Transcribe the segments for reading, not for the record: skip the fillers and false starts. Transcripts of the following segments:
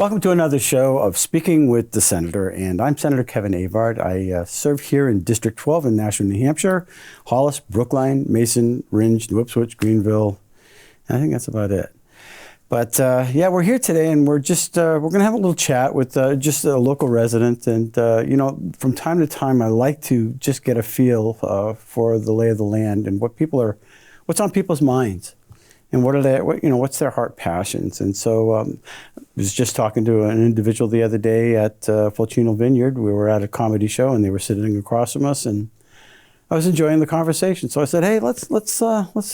Welcome to another show of Speaking with the Senator, and I'm Senator Kevin Avard. I serve here in District 12 in Nashua, New Hampshire, Hollis, Brookline, Mason, Rindge, New Ipswich, Greenville, and I think that's about it. But yeah, we're here today, and we're going to have a little chat with just a local resident. And you know, from time to time, I like to just get a feel for the lay of the land and what's on people's minds, and what's their heart passions. And so I was just talking to an individual the other day at Fulcino Vineyard. We were at a comedy show, and they were sitting across from us, and I was enjoying the conversation. So I said, "Hey, let's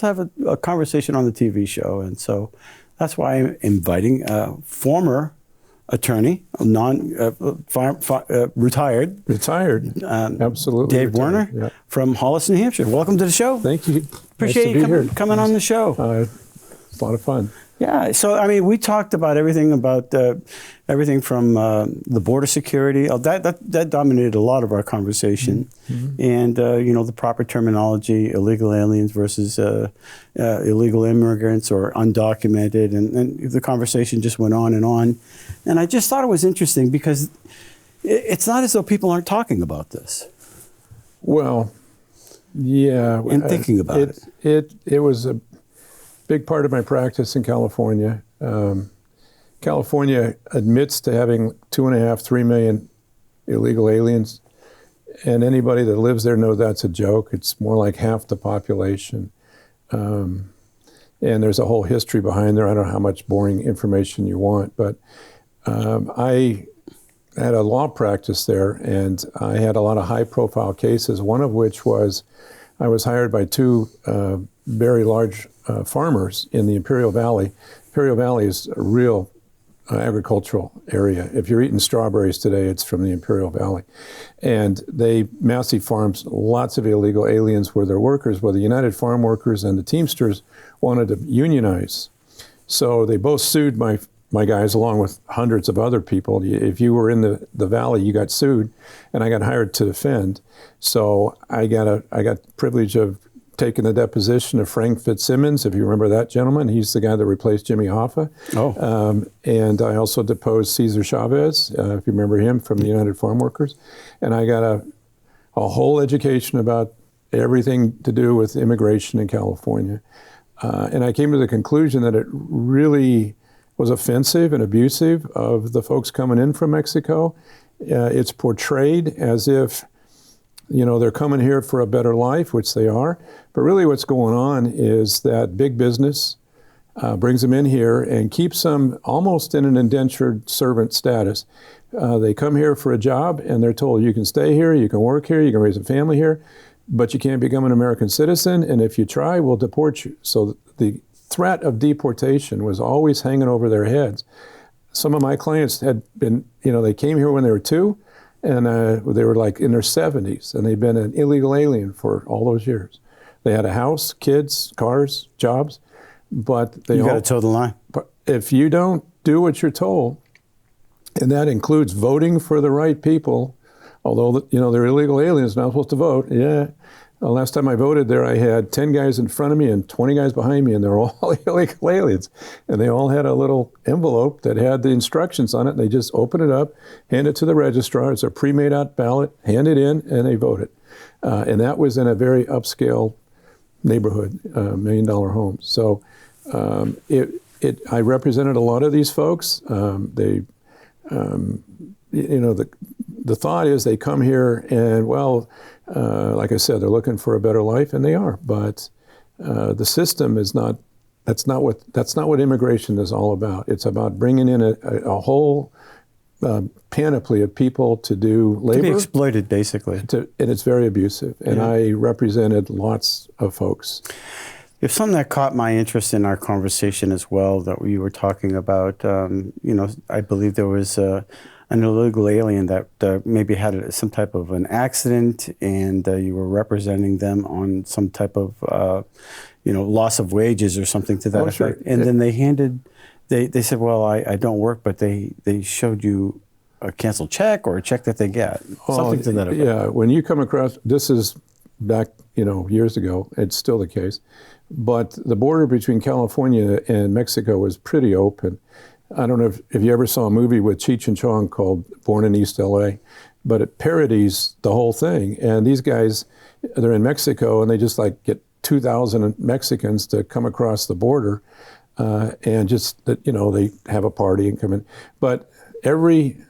have a conversation on the TV show." And so that's why I'm inviting a former attorney, retired, absolutely, Dave Werner, yeah, from Hollis, New Hampshire. Welcome to the show. Thank you. Appreciate you coming on the show. It's a lot of fun. Yeah, so I mean, we talked about everything from the border security. That dominated a lot of our conversation, and the proper terminology: illegal aliens versus illegal immigrants or undocumented, and the conversation just went on. And I just thought it was interesting because it's not as though people aren't talking about this. Well, yeah, and thinking about it. It was a big part of my practice in California. California admits to having 2.5–3 million illegal aliens, and anybody that lives there knows that's a joke. It's more like half the population. And there's a whole history behind there. I don't know how much boring information you want, but I had a law practice there, and I had a lot of high-profile cases, one of which was I was hired by two very large farmers in the Imperial Valley. Imperial Valley is a real agricultural area. If you're eating strawberries today, it's from the Imperial Valley. And massive farms, lots of illegal aliens were their workers, where the United Farm Workers and the Teamsters wanted to unionize. So they both sued my guys along with hundreds of other people. If you were in the valley, you got sued, and I got hired to defend. So I got privilege of taking the deposition of Frank Fitzsimmons, if you remember that gentleman. He's the guy that replaced Jimmy Hoffa. Oh. And I also deposed Cesar Chavez, if you remember him, from the United Farm Workers. And I got a whole education about everything to do with immigration in California. And I came to the conclusion that it really was offensive and abusive of the folks coming in from Mexico. It's portrayed as if they're coming here for a better life, which they are. But really what's going on is that big business brings them in here and keeps them almost in an indentured servant status. They come here for a job, and they're told, you can stay here, you can work here, you can raise a family here, but you can't become an American citizen, and if you try, we'll deport you. So the threat of deportation was always hanging over their heads. Some of my clients had been, they came here when they were 2, and they were like in their 70s, and they'd been an illegal alien for all those years. They had a house, kids, cars, jobs, but you got to toe the line. But if you don't do what you're told, and that includes voting for the right people, although they're illegal aliens, not supposed to vote. Yeah. The last time I voted there, I had 10 guys in front of me and 20 guys behind me, and they're all illegal aliens. And they all had a little envelope that had the instructions on it. And they just open it up, hand it to the registrar. It's a pre-made out ballot, hand it in, and they voted. And that was in a very upscale neighborhood, $1 million homes. So I represented a lot of these folks. The thought is they come here and, like I said, they're looking for a better life, and they are. But the system is not. That's not what immigration is all about. It's about bringing in a whole panoply of people to do labor. To be exploited, basically. And it's very abusive. And I represented lots of folks. There's something that caught my interest in our conversation as well that we were talking about. I believe there was an illegal alien that maybe had some type of an accident, and you were representing them on some type of loss of wages or something to that effect. Sure. And then they said, well, I don't work, but they showed you a canceled check or a check that they get, something to that effect. Yeah, when you come across, this is back years ago, it's still the case, but the border between California and Mexico was pretty open. I don't know if you ever saw a movie with Cheech and Chong called Born in East LA, but it parodies the whole thing. And these guys, they're in Mexico and they just like get 2,000 Mexicans to come across the border and just, they have a party and come in. But anyone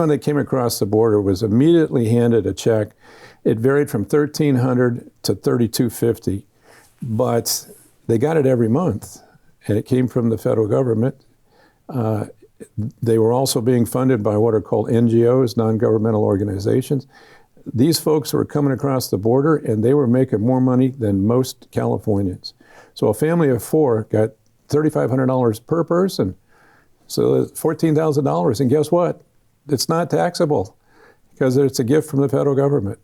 that came across the border was immediately handed a check. It varied from $1,300 to $3,250, but they got it every month. And it came from the federal government. They were also being funded by what are called NGOs, non-governmental organizations. These folks were coming across the border and they were making more money than most Californians. So a family of 4 got $3,500 per person. So $14,000. And guess what? It's not taxable because it's a gift from the federal government.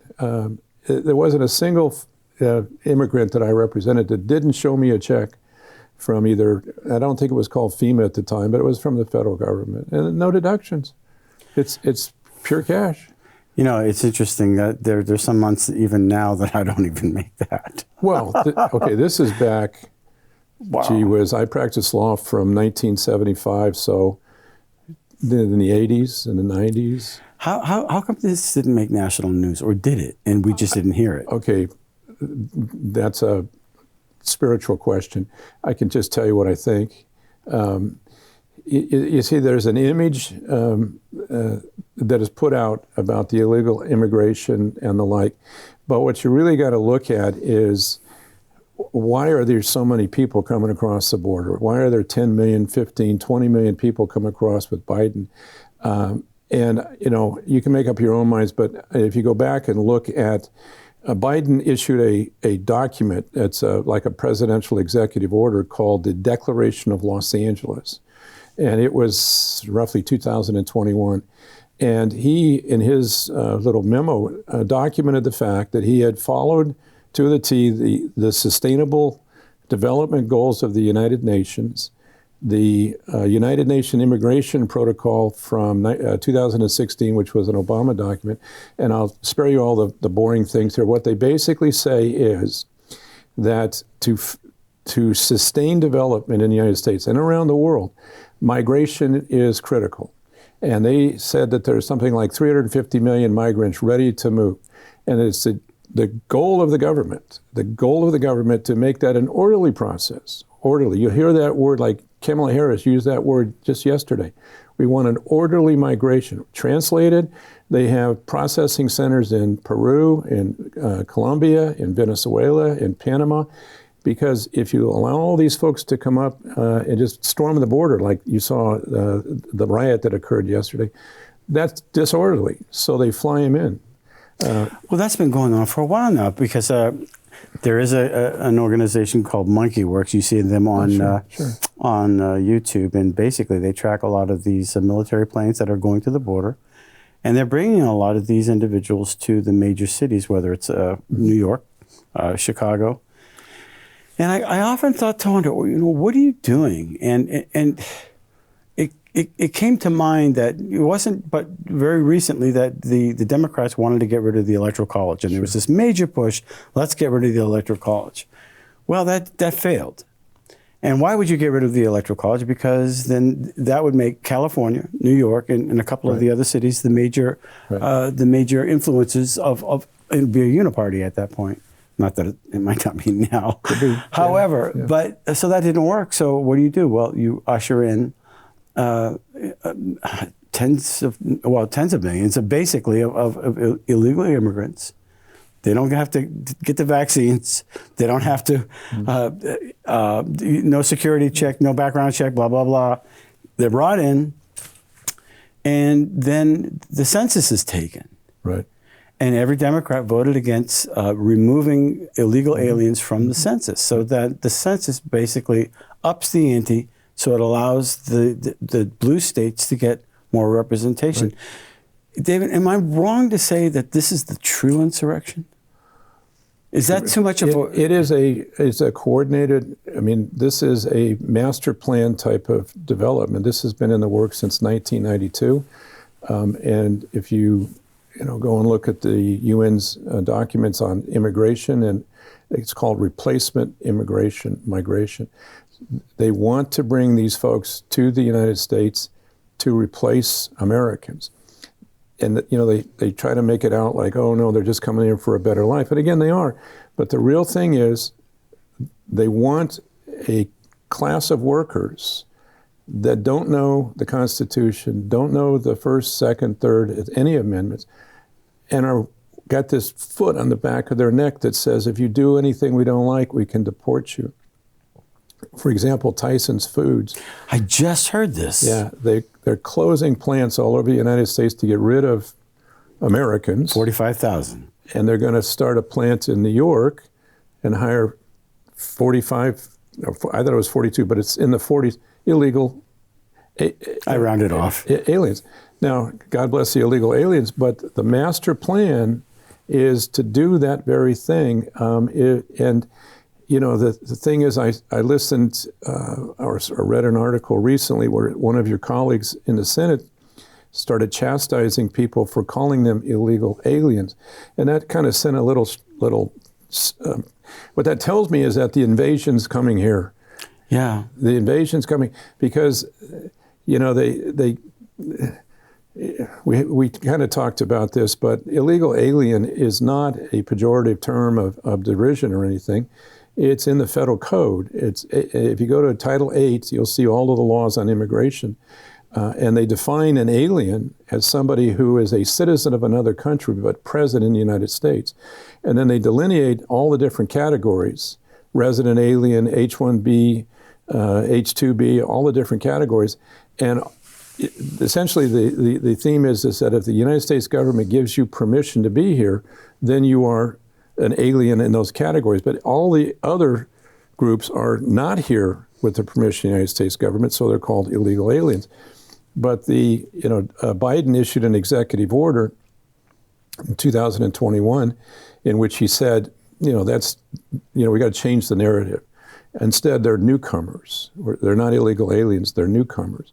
There wasn't a single immigrant that I represented that didn't show me a check from either, I don't think it was called FEMA at the time, but it was from the federal government. And no deductions. It's pure cash. It's interesting that there's some months even now that I don't even make that. Well, okay, this is back, Wow. Gee whiz, I practiced law from 1975, so in the 80s and the 90s. How come this didn't make national news, or did it, and we just didn't hear it? Okay, that's a spiritual question. I can just tell you what I think. You see, there's an image that is put out about the illegal immigration and the like, but what you really got to look at is why are there so many people coming across the border? Why are there 10 million, 15, 20 million people come across with Biden? And, you can make up your own minds, but if you go back and look at Biden issued a document that's like a presidential executive order called the Declaration of Los Angeles. And it was roughly 2021. And he, in his little memo, documented the fact that he had followed to the T the Sustainable Development Goals of the United Nations, the United Nations Immigration Protocol from 2016, which was an Obama document. And I'll spare you all the boring things here. What they basically say is that to sustain development in the United States and around the world, migration is critical. And they said that there's something like 350 million migrants ready to move. And it's the goal of the government to make that an orderly process. Orderly. You hear that word, like Kamala Harris used that word just yesterday. We want an orderly migration. Translated, they have processing centers in Peru, in Colombia, in Venezuela, in Panama. Because if you allow all these folks to come up and just storm the border, like you saw the riot that occurred yesterday, that's disorderly. So they fly them in. Well, that's been going on for a while now, because there is an organization called Monkey Works. You see them on on YouTube, and basically they track a lot of these military planes that are going to the border, and they're bringing a lot of these individuals to the major cities, whether it's New York, Chicago. And I often thought to wonder, what are you doing? And it came to mind that it wasn't but very recently that the Democrats wanted to get rid of the Electoral College. And there was this major push, let's get rid of the Electoral College. Well, that failed. And why would you get rid of the Electoral College? Because then that would make California, New York, and a couple of the other cities the major influences of it'd be a uniparty at that point. Not that it might not be now. However, but so that didn't work. So what do? Well, you usher in tens of millions, basically, of illegal immigrants. They don't have to get the vaccines. They don't have to, no security check, no background check, blah, blah, blah. They're brought in, and then the census is taken. Right. And every Democrat voted against removing illegal aliens from the census, so that the census basically ups the ante, so it allows the blue states to get more representation. Right. David, am I wrong to say that this is the true insurrection? Is that too much of a... It's a coordinated, this is a master plan type of development. This has been in the works since 1992. And if you go and look at the UN's documents on immigration, and It's called replacement migration. They want to bring these folks to the United States to replace Americans. And they try to make it out like, oh no, they're just coming here for a better life. And again, they are. But the real thing is, they want a class of workers that don't know the Constitution, don't know the first, second, third, any amendments, and got this foot on the back of their neck that says, if you do anything we don't like, we can deport you. For example, Tyson's Foods. I just heard this. Yeah, they're closing plants all over the United States to get rid of Americans. 45,000. And they're going to start a plant in New York and hire 45, I thought it was 42, but it's in the 40s, illegal. I rounded off. Aliens. Now, God bless the illegal aliens, but the master plan is to do that very thing. And the thing is, I listened or read an article recently where one of your colleagues in the Senate started chastising people for calling them illegal aliens. And that kind of sent a little what that tells me is that the invasion's coming here. Yeah. The invasion's coming because, we kind of talked about this, but illegal alien is not a pejorative term of derision or anything. It's in the federal code. If you go to Title VIII, you'll see all of the laws on immigration. And they define an alien as somebody who is a citizen of another country but present in the United States. And then they delineate all the different categories, resident alien, H-1B, H-2B, all the different categories. And essentially the theme is that if the United States government gives you permission to be here, then you are an alien in those categories. But all the other groups are not here with the permission of the United States government, so they're called illegal aliens. But Biden issued an executive order in 2021 in which he said, we got to change the narrative. Instead, they're newcomers. They're not illegal aliens, they're newcomers.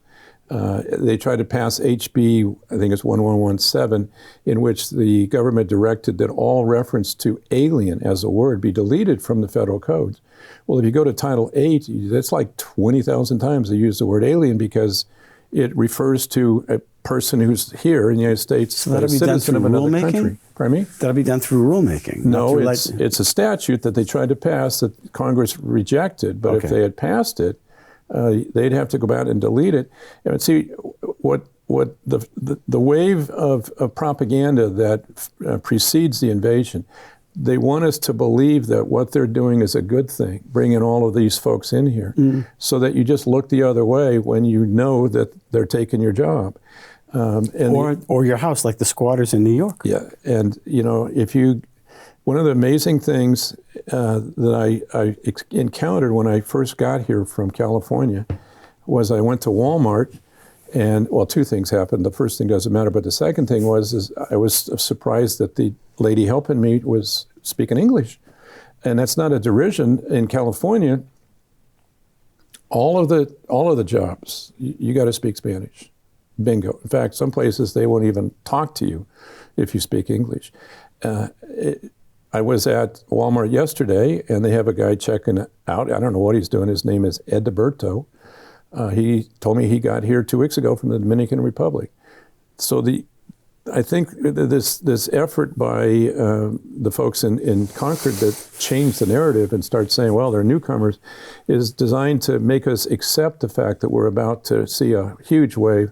They tried to pass HB, I think it's 1117, in which the government directed that all reference to alien as a word be deleted from the federal codes. Well, if you go to Title VIII, that's like 20,000 times they use the word alien because it refers to a person who's here in the United States, so that'll be done through rulemaking? Pardon me? That'll be done through rulemaking? No, it's a statute that they tried to pass that Congress rejected, but if they had passed it, they'd have to go back and delete it. And see, what the wave of propaganda that precedes the invasion, they want us to believe that what they're doing is a good thing, bringing all of these folks in here, so that you just look the other way when you know that they're taking your job. Or your house, like the squatters in New York. Yeah, and one of the amazing things that I encountered when I first got here from California was I went to Walmart, and two things happened. The first thing doesn't matter, but the second thing was I was surprised that the lady helping me was speaking English, and that's not a derision. In California, all of the jobs you got to speak Spanish. Bingo. In fact, some places they won't even talk to you if you speak English. I was at Walmart yesterday, and they have a guy checking out. I don't know what he's doing. His name is Edberto. He told me he got here 2 weeks ago from the Dominican Republic. So I think this effort by the folks in Concord that change the narrative and start saying, well, they're newcomers, is designed to make us accept the fact that we're about to see a huge wave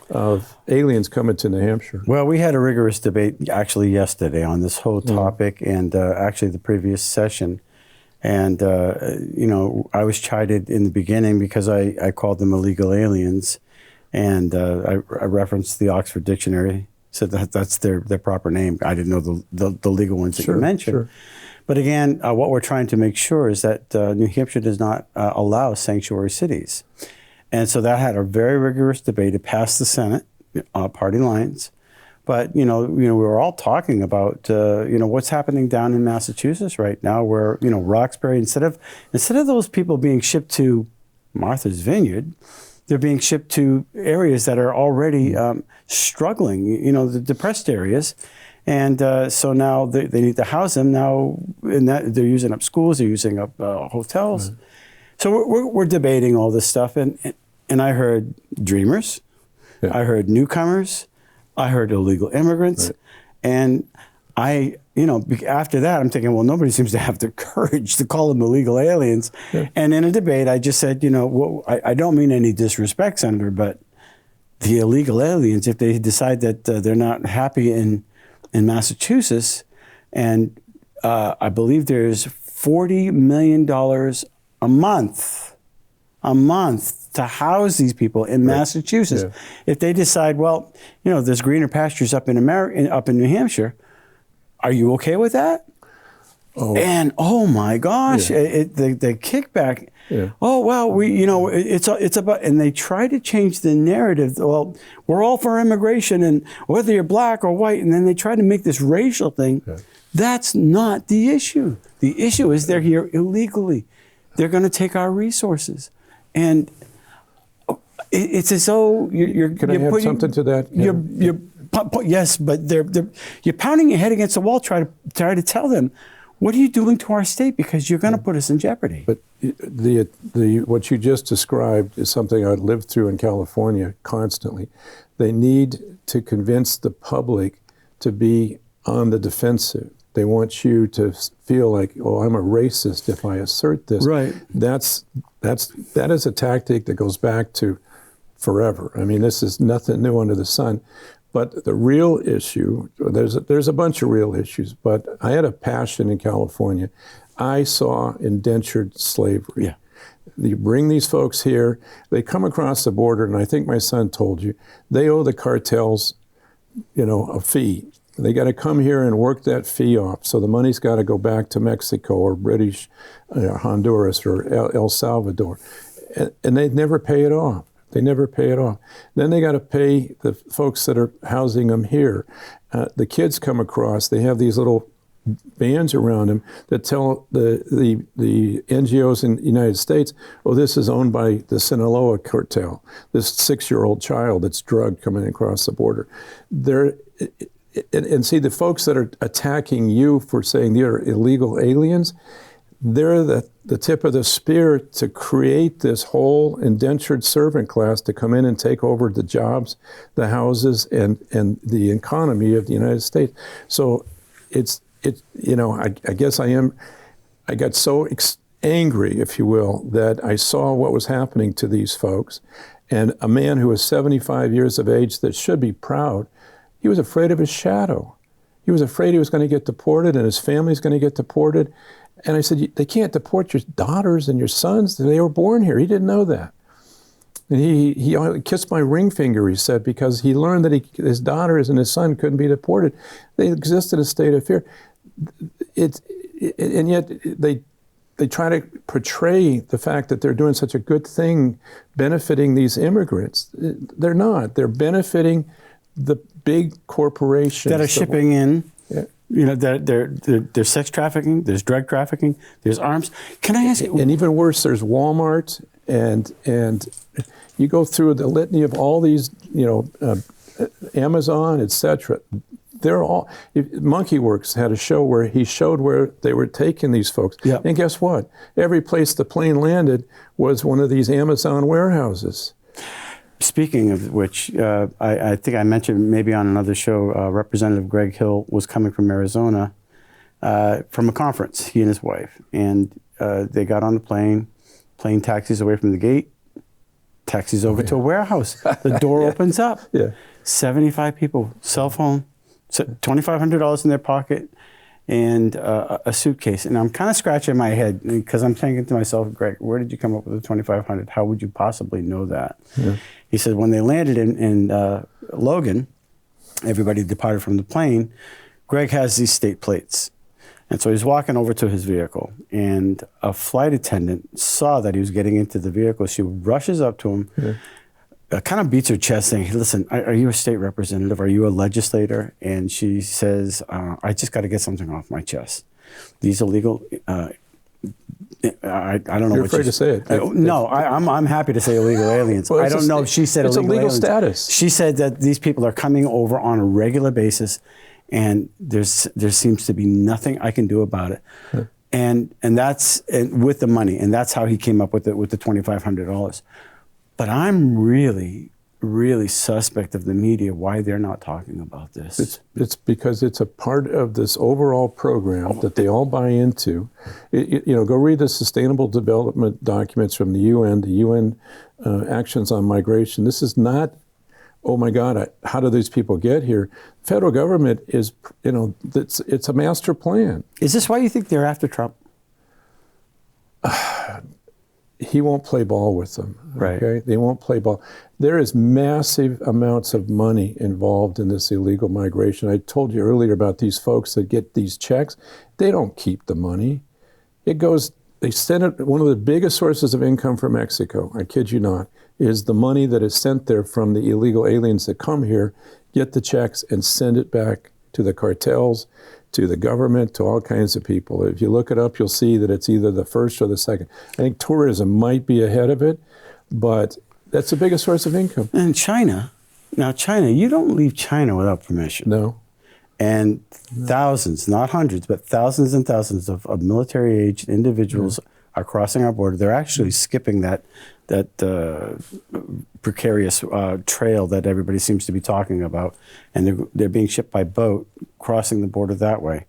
of aliens coming to New Hampshire. Well, we had a rigorous debate actually yesterday on this whole topic and actually the previous session. And, I was chided in the beginning because I called them illegal aliens. And I referenced the Oxford Dictionary, said that's their proper name. I didn't know the legal ones that you mentioned. Sure. But again, what we're trying to make sure is that New Hampshire does not allow sanctuary cities. And so that had a very rigorous debate. It passed the Senate, party lines. But, we were all talking about, what's happening down in Massachusetts right now where, Roxbury, instead of those people being shipped to Martha's Vineyard, they're being shipped to areas that are already struggling, the depressed areas. And so now they need to house them now, and that they're using up schools, they're using up hotels. So we're debating all this stuff, and I heard dreamers, Yeah. I heard newcomers, I heard illegal immigrants, Right. and after that, I'm thinking, well, nobody seems to have the courage to call them illegal aliens. Yeah. And in a debate, I just said, I don't mean any disrespect, Senator, but the illegal aliens, if they decide that they're not happy in Massachusetts, and I believe there's $40 million a month to house these people in Massachusetts. Yeah. If they decide, well, there's greener pastures up in New Hampshire, are you okay with that? Oh. And oh my gosh, Yeah. the kickback. Yeah. Oh well, it's about, and they try to change the narrative. Well, we're all for immigration, and whether you're black or white, and then they try to make this racial thing. Yeah. That's not the issue. The issue is they're here illegally. They're going to take our resources, and it's as though you're. Can I add something to that? Yes, but you're pounding your head against the wall, try to tell them, what are you doing to our state? Because you're going to put us in jeopardy. But what you just described is something I lived through in California constantly. They need to convince the public to be on the defensive. They want you to feel like, oh, I'm a racist if I assert this. Right. That is a tactic that goes back to forever. I mean, this is nothing new under the sun. But the real issue, there's a bunch of real issues, but I had a passion in California. I saw indentured slavery. Yeah. You bring these folks here, they come across the border, and I think my son told you, they owe the cartels, a fee. They got to come here and work that fee off. So the money's got to go back to Mexico or British Honduras or El Salvador. And they never pay it off. They never pay it off. Then they got to pay the folks that are housing them here. The kids come across, they have these little bands around them that tell the NGOs in the United States, oh, this is owned by the Sinaloa cartel, this 6-year-old child that's drugged coming across the border. And see, the folks that are attacking you for saying they're illegal aliens, they're the tip of the spear to create this whole indentured servant class to come in and take over the jobs, the houses, and the economy of the United States. So I guess I got so angry, if you will, that I saw what was happening to these folks. And a man who was 75 years of age that should be proud, he was afraid of his shadow. He was afraid he was going to get deported and his family's going to get deported. And I said, they can't deport your daughters and your sons. They were born here. He didn't know that. And he kissed my ring finger, he said, because he learned that his daughters and his son couldn't be deported. They exist in a state of fear. And yet they try to portray the fact that they're doing such a good thing benefiting these immigrants. They're not. They're benefiting the big corporations. That are shipping in. Yeah. There's sex trafficking, there's drug trafficking, there's arms. Can I ask you? And even worse, there's Walmart, and you go through the litany of all these, Amazon, etc. They're all. Monkey Works had a show where he showed where they were taking these folks. Yep. And guess what? Every place the plane landed was one of these Amazon warehouses. Speaking of which, I think I mentioned maybe on another show, Representative Greg Hill was coming from Arizona from a conference, he and his wife. And they got on the plane taxis away from the gate, taxis over to a warehouse. The door opens up. Yeah. 75 people, cell phone, $2,500 in their pocket, and a suitcase. And I'm kind of scratching my head because I'm thinking to myself, Greg, where did you come up with the $2,500? How would you possibly know that? Yeah. He said when they landed in Logan, everybody departed from the plane, Greg has these state plates. And so he's walking over to his vehicle, and a flight attendant saw that he was getting into the vehicle. She rushes up to him, kind of beats her chest saying, hey, listen, are you a state representative? Are you a legislator? And she says, I just got to get something off my chest. These illegal, I don't know. You're afraid to say it. No, I'm happy to say illegal aliens. Well, I don't know if she said illegal aliens. It's a legal status. She said that these people are coming over on a regular basis, and there seems to be nothing I can do about it. Huh. And that's with the money, and that's how he came up with the $2,500. But I'm really suspect of the media why they're not talking about this. It's because it's a part of this overall program that they all buy into. Go read the Sustainable Development documents from the UN actions on migration. This is not, oh my God, how do these people get here? Federal government is, it's a master plan. Is this why you think they're after Trump? He won't play ball with them. Right. Okay? They won't play ball. There is massive amounts of money involved in this illegal migration. I told you earlier about these folks that get these checks. They don't keep the money. They send it, one of the biggest sources of income for Mexico, I kid you not, is the money that is sent there from the illegal aliens that come here, get the checks and send it back to the cartels, to the government, to all kinds of people. If you look it up, you'll see that it's either the first or the second. I think tourism might be ahead of it, but that's the biggest source of income. And China, you don't leave China without permission. No. And thousands, not hundreds, but thousands and thousands of military-aged individuals are crossing our border. They're actually skipping that precarious trail that everybody seems to be talking about, and they're being shipped by boat, crossing the border that way.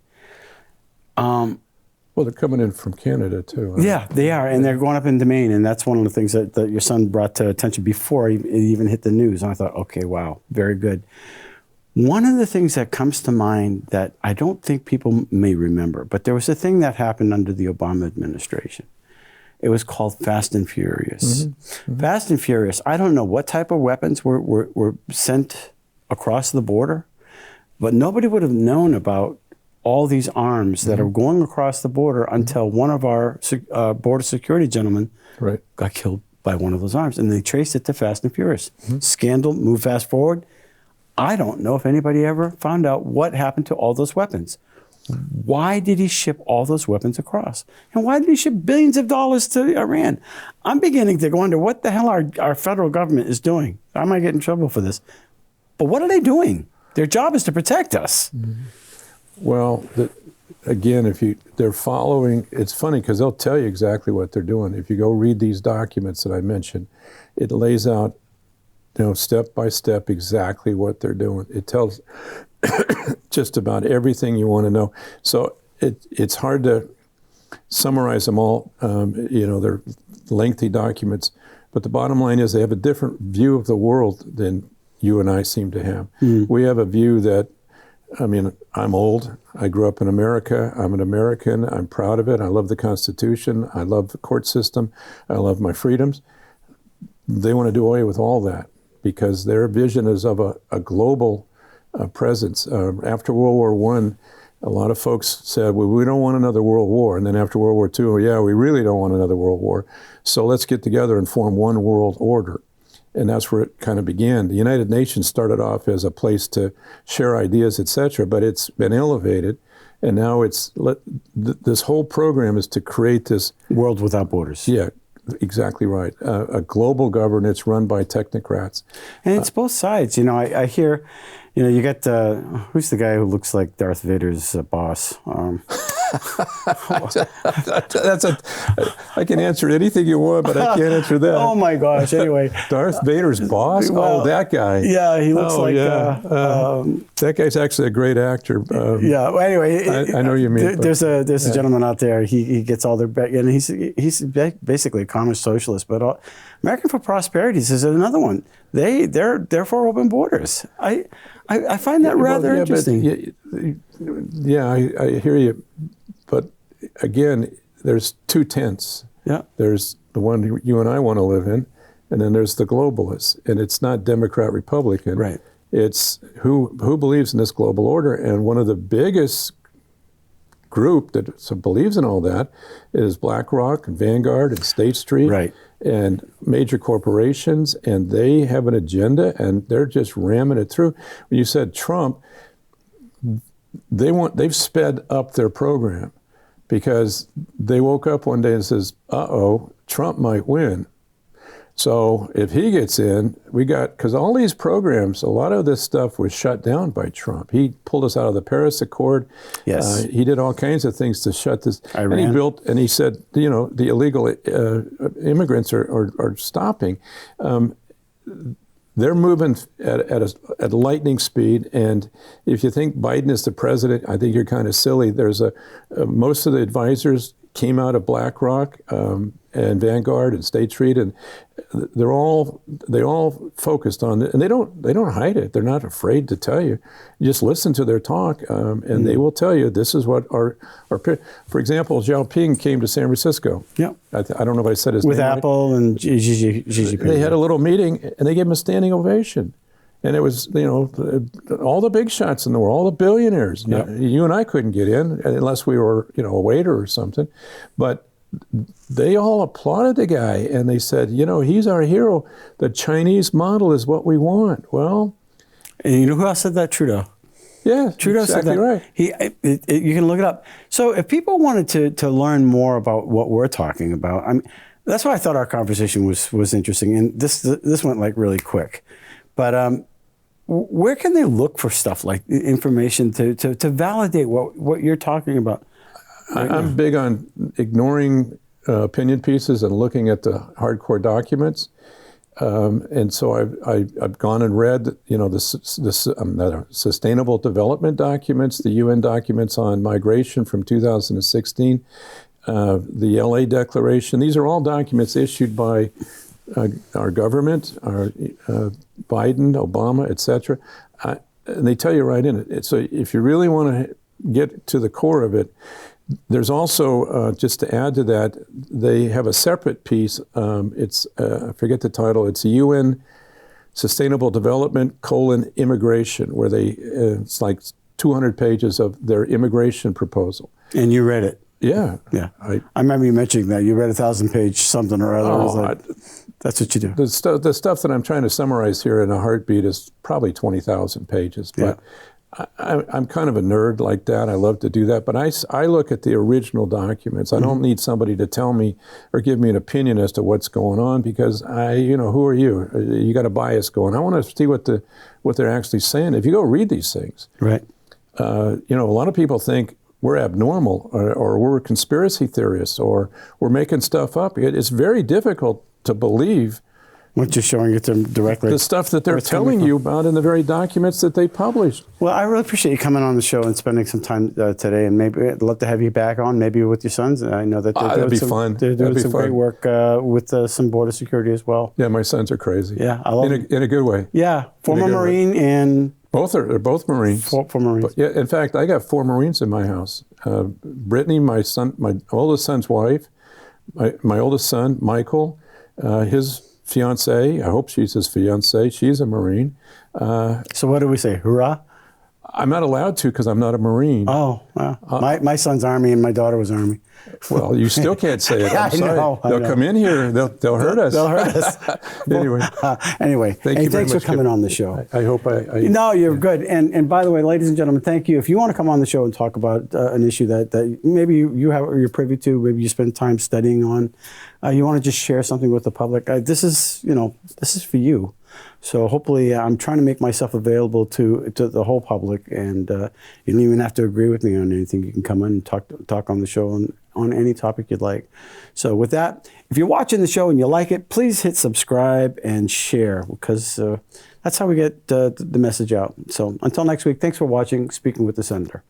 Well, they're coming in from Canada too. Yeah, they are, and they're going up into Maine, and that's one of the things that your son brought to attention before it even hit the news. And I thought, okay, wow, very good. One of the things that comes to mind that I don't think people may remember, but there was a thing that happened under the Obama administration. It was called Fast and Furious. Mm-hmm. Fast and Furious, I don't know what type of weapons were sent across the border, but nobody would have known about all these arms that are going across the border until one of our border security gentlemen got killed by one of those arms. And they traced it to Fast and Furious. Mm-hmm. Scandal, move fast forward. I don't know if anybody ever found out what happened to all those weapons. Why did he ship all those weapons across? And why did he ship billions of dollars to Iran? I'm beginning to wonder what the hell our federal government is doing. I might get in trouble for this. But what are they doing? Their job is to protect us. Mm-hmm. Well, again, they're following, it's funny because they'll tell you exactly what they're doing. If you go read these documents that I mentioned, it lays out, step by step exactly what they're doing. It tells just about everything you want to know. So it's hard to summarize them all. They're lengthy documents, but the bottom line is they have a different view of the world than you and I seem to have. Mm. We have a view that, I'm old. I grew up in America. I'm an American. I'm proud of it. I love the Constitution. I love the court system. I love my freedoms. They want to do away with all that because their vision is of a global presence. After World War I, a lot of folks said, well, we don't want another world war. And then after World War II, yeah, we really don't want another world war. So let's get together and form one world order. And that's where it kind of began. The United Nations started off as a place to share ideas, et cetera, but it's been elevated. And now this whole program is to create this world without borders. Yeah, exactly right. A global governance run by technocrats. And it's both sides. I hear, you get who's the guy who looks like Darth Vader's boss? I can answer anything you want, but I can't answer that. Oh my gosh! Anyway, Darth Vader's boss. Well, that guy. Yeah, he looks like. Yeah. That guy's actually a great actor. Yeah. Well, anyway, I know you mean. There's a gentleman out there. He gets all their and he's basically a communist socialist. But American for Prosperity is another one. They're for open borders. I find that rather interesting. I hear you. But again, there's two tents. Yeah. There's the one you and I want to live in, and then there's the globalists. And it's not Democrat-Republican. Right. It's who believes in this global order. And one of the biggest group that believes in all that is BlackRock and Vanguard and State Street. Right. And major corporations, and they have an agenda, and they're just ramming it through. When you said Trump, they've sped up their program because they woke up one day and says, "Uh-oh, Trump might win." So if he gets in, because all these programs, a lot of this stuff was shut down by Trump. He pulled us out of the Paris Accord. Yes. He did all kinds of things to shut this. Iran. And he said, the illegal immigrants are stopping. They're moving at lightning speed, and if you think Biden is the president, I think you're kind of silly. There's most of the advisors came out of BlackRock and Vanguard and State Street, and they all focused on it, and they don't hide it. They're not afraid to tell you. You just listen to their talk, and they will tell you this is what our. For example, Xi Jinping came to San Francisco. Yeah, I don't know if I said his with name Apple right. and Xi Jinping. They had a little meeting, and they gave him a standing ovation. And it was, all the big shots in the world, all the billionaires. Yep. Now, you and I couldn't get in unless we were, a waiter or something. But they all applauded the guy, and they said, he's our hero. The Chinese model is what we want. Well, and you know who else said that? Trudeau. Yeah, Trudeau exactly said that. Right. You can look it up. So if people wanted to learn more about what we're talking about, that's why I thought our conversation was interesting. And this went like really quick. But where can they look for stuff like information to validate what you're talking about? I'm big on ignoring opinion pieces and looking at the hardcore documents. And so I've gone and read, the Sustainable Development documents, the UN documents on migration from 2016, the LA Declaration. These are all documents issued by our government, our Biden, Obama, et cetera. And they tell you right in it. So if you really want to get to the core of it, there's also, just to add to that, they have a separate piece. It's, I forget the title, it's UN Sustainable Development, Immigration, where it's like 200 pages of their immigration proposal. And you read it? Yeah. Yeah. I remember you mentioning that. You read a 1,000-page something or other. That's what you do. The stuff that I'm trying to summarize here in a heartbeat is probably 20,000 pages. But I'm kind of a nerd like that. I love to do that. But I look at the original documents. I don't need somebody to tell me or give me an opinion as to what's going on, because who are you? You got a bias going. I want to see what they're actually saying. If you go read these things, right? A lot of people think we're abnormal or we're conspiracy theorists or we're making stuff up. It's very difficult to believe once you're showing it to them directly. The stuff that they're telling you about in the very documents that they published. Well, I really appreciate you coming on the show and spending some time today. And maybe I'd love to have you back on, maybe with your sons. I know that they're doing some great work with some border security as well. Yeah, my sons are crazy. Yeah, I love them. In a good way. Yeah, former Marine and... They're both Marines. Four Marines. But yeah, in fact, I got 4 Marines in my house. Brittany, my oldest son's wife, my oldest son, Michael, his fiancée, I hope she's his fiancée, she's a Marine. So what do we say, hurrah? I'm not allowed to because I'm not a Marine. Oh, wow. My son's Army and my daughter was Army. Well, you still can't say it. I'm sorry. They'll come in here. They'll hurt us. They'll hurt us. Anyway, thanks for coming on the show. I hope No, you're good. And by the way, ladies and gentlemen, thank you. If you want to come on the show and talk about an issue that maybe you're privy to, maybe you spend time studying on, you want to just share something with the public, this is for you. So hopefully I'm trying to make myself available to the whole public, and you don't even have to agree with me on anything. You can come in and talk on the show on any topic you'd like. So with that, if you're watching the show and you like it, please hit subscribe and share, because that's how we get the message out. So until next week, thanks for watching Speaking with the Senator.